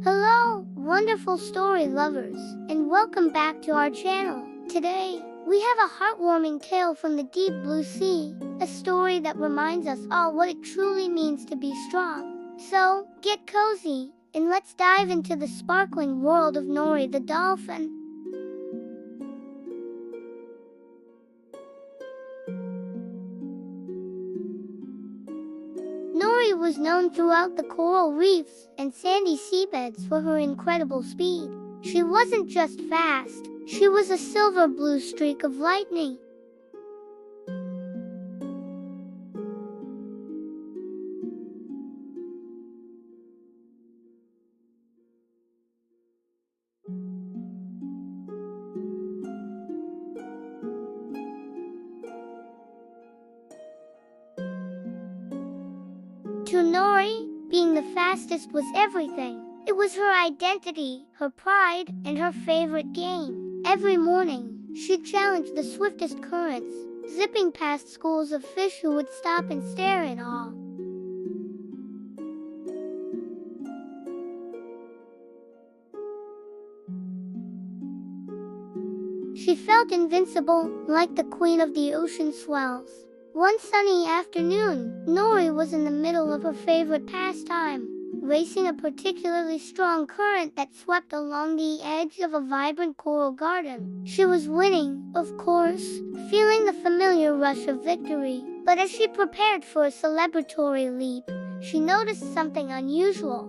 Hello, wonderful story lovers, and welcome back to our channel. Today, we have a heartwarming tale from the deep blue sea, a story that reminds us all what it truly means to be strong. So, get cozy, and let's dive into the sparkling world of Nori the dolphin. Nori was known throughout the coral reefs and sandy seabeds for her incredible speed. She wasn't just fast, she was a silver blue streak of lightning. To Nori, being the fastest was everything. It was her identity, her pride, and her favorite game. Every morning, she'd challenge the swiftest currents, zipping past schools of fish who would stop and stare in awe. She felt invincible, like the queen of the ocean swells. One sunny afternoon, Nori was in the middle of her favorite pastime, racing a particularly strong current that swept along the edge of a vibrant coral garden. She was winning, of course, feeling the familiar rush of victory. But as she prepared for a celebratory leap, she noticed something unusual.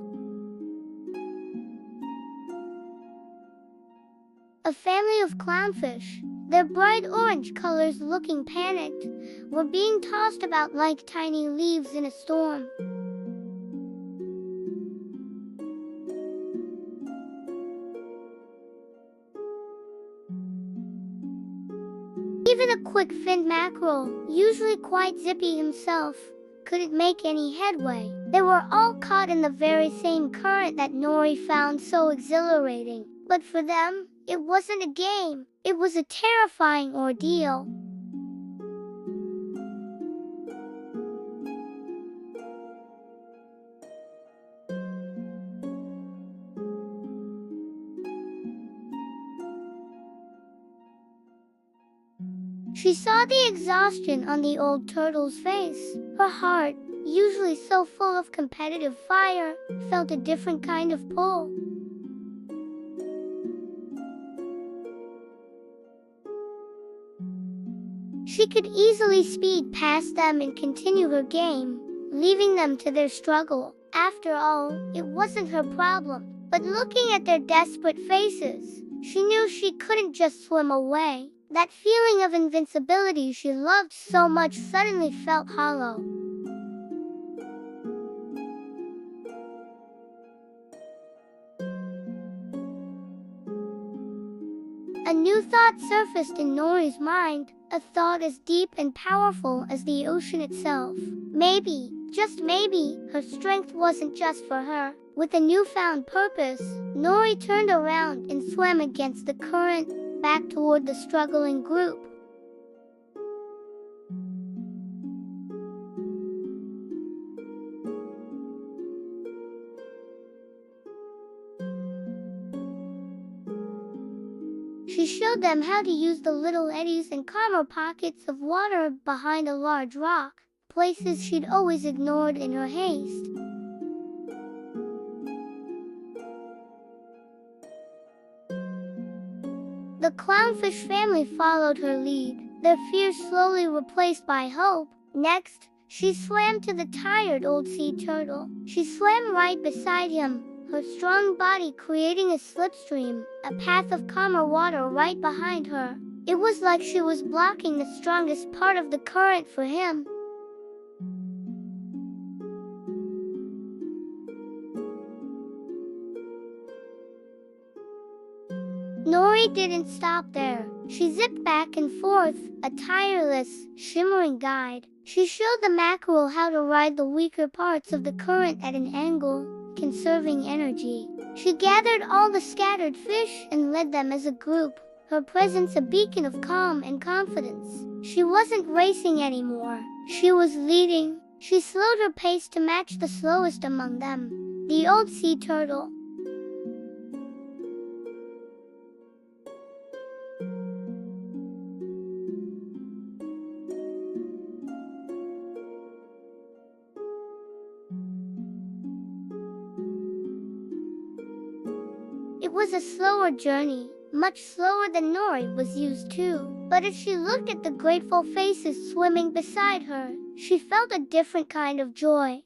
A family of clownfish, their bright orange colors looking panicked, were being tossed about like tiny leaves in a storm. Even a quick-finned mackerel, usually quite zippy himself, couldn't make any headway. They were all caught in the very same current that Nori found so exhilarating. But for them, it wasn't a game, it was a terrifying ordeal. She saw the exhaustion on the old turtle's face. Her heart, usually so full of competitive fire, felt a different kind of pull. She could easily speed past them and continue her game, leaving them to their struggle. After all, it wasn't her problem. But looking at their desperate faces, she knew she couldn't just swim away. That feeling of invincibility she loved so much suddenly felt hollow. A new thought surfaced in Nori's mind, a thought as deep and powerful as the ocean itself. Maybe, just maybe, her strength wasn't just for her. With a newfound purpose, Nori turned around and swam against the current, back toward the struggling group. She showed them how to use the little eddies and calmer pockets of water behind a large rock, places she'd always ignored in her haste. The clownfish family followed her lead, their fears slowly replaced by hope. Next, she swam to the tired old sea turtle. She swam right beside him, her strong body creating a slipstream, a path of calmer water right behind her. It was like she was blocking the strongest part of the current for him. Nori didn't stop there. She zipped back and forth, a tireless, shimmering guide. She showed the mackerel how to ride the weaker parts of the current at an angle, conserving energy. She gathered all the scattered fish and led them as a group, her presence a beacon of calm and confidence. She wasn't racing anymore. She was leading. She slowed her pace to match the slowest among them, the old sea turtle. It was a slower journey, much slower than Nori was used to, but as she looked at the grateful faces swimming beside her, she felt a different kind of joy.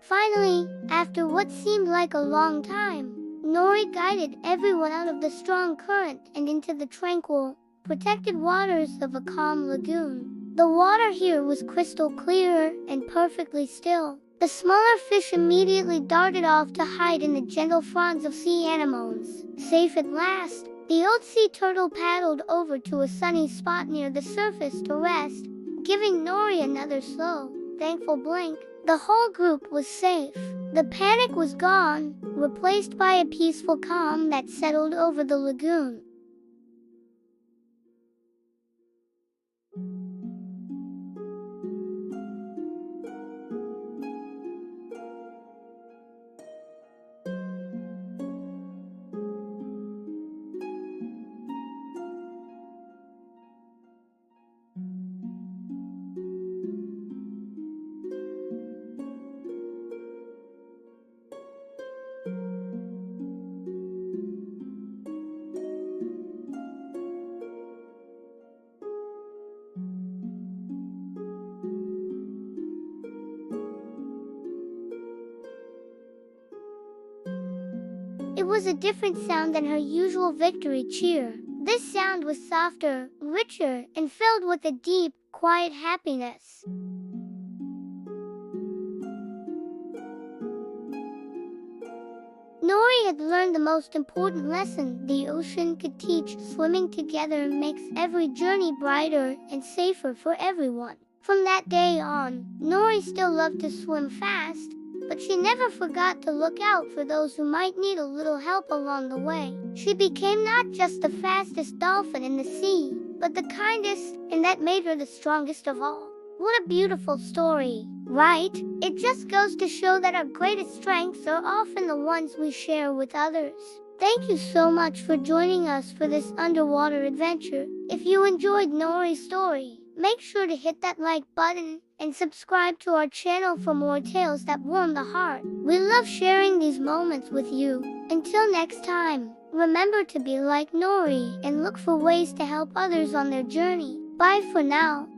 Finally, after what seemed like a long time, Nori guided everyone out of the strong current and into the tranquil, protected waters of a calm lagoon. The water here was crystal clear and perfectly still. The smaller fish immediately darted off to hide in the gentle fronds of sea anemones. Safe at last, the old sea turtle paddled over to a sunny spot near the surface to rest, giving Nori another slow, thankful blink. The whole group was safe. The panic was gone, replaced by a peaceful calm that settled over the lagoon. It was a different sound than her usual victory cheer. This sound was softer, richer, and filled with a deep, quiet happiness. Nori had learned the most important lesson the ocean could teach. Swimming together makes every journey brighter and safer for everyone. From that day on, Nori still loved to swim fast, but she never forgot to look out for those who might need a little help along the way. She became not just the fastest dolphin in the sea, but the kindest, and that made her the strongest of all. What a beautiful story, right? It just goes to show that our greatest strengths are often the ones we share with others. Thank you so much for joining us for this underwater adventure. If you enjoyed Nori's story, make sure to hit that like button and subscribe to our channel for more tales that warm the heart. We love sharing these moments with you. Until next time, remember to be like Nori and look for ways to help others on their journey. Bye for now.